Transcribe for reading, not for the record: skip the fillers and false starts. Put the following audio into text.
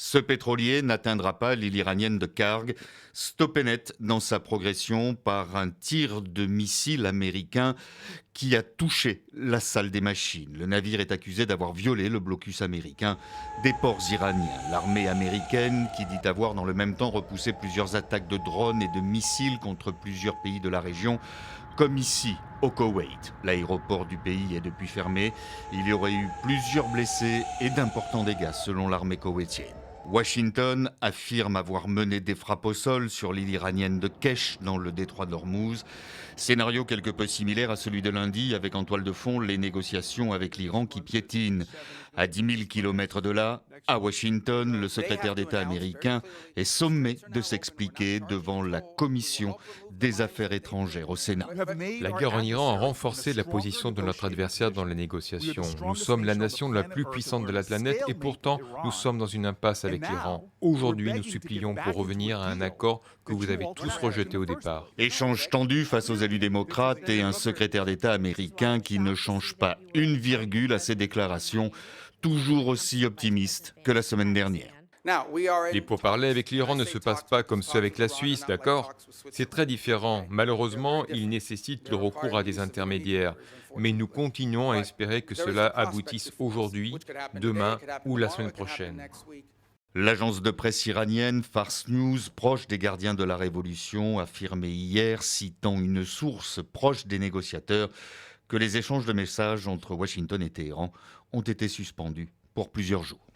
Ce pétrolier n'atteindra pas l'île iranienne de Karg, stoppé net dans sa progression par un tir de missile américain qui a touché la salle des machines. Le navire est accusé d'avoir violé le blocus américain des ports iraniens. L'armée américaine, qui dit avoir dans le même temps repoussé plusieurs attaques de drones et de missiles contre plusieurs pays de la région, comme ici au Koweït. L'aéroport du pays est depuis fermé. Il y aurait eu plusieurs blessés et d'importants dégâts selon l'armée koweïtienne. Washington affirme avoir mené des frappes au sol sur l'île iranienne de Kesh dans le détroit d'Ormuz. Scénario quelque peu similaire à celui de lundi, avec en toile de fond les négociations avec l'Iran qui piétinent. À 10 000 kilomètres de là, à Washington, le secrétaire d'État américain est sommé de s'expliquer devant la Commission des Affaires étrangères au Sénat. La guerre en Iran a renforcé la position de notre adversaire dans les négociations. Nous sommes la nation la plus puissante de la planète et pourtant nous sommes dans une impasse avec l'Iran. Aujourd'hui, nous supplions pour revenir à un accord que vous avez tous rejeté au départ. Échange tendu face aux élus démocrates et un secrétaire d'État américain qui ne change pas une virgule à ses déclarations, toujours aussi optimiste que la semaine dernière. Les pourparlers avec l'Iran ne se passent pas comme ceux avec la Suisse, d'accord? C'est très différent. Malheureusement, ils nécessitent le recours à des intermédiaires. Mais nous continuons à espérer que cela aboutisse aujourd'hui, demain ou la semaine prochaine. L'agence de presse iranienne Fars News, proche des gardiens de la révolution, affirmait hier, citant une source proche des négociateurs, que les échanges de messages entre Washington et Téhéran ont été suspendus pour plusieurs jours.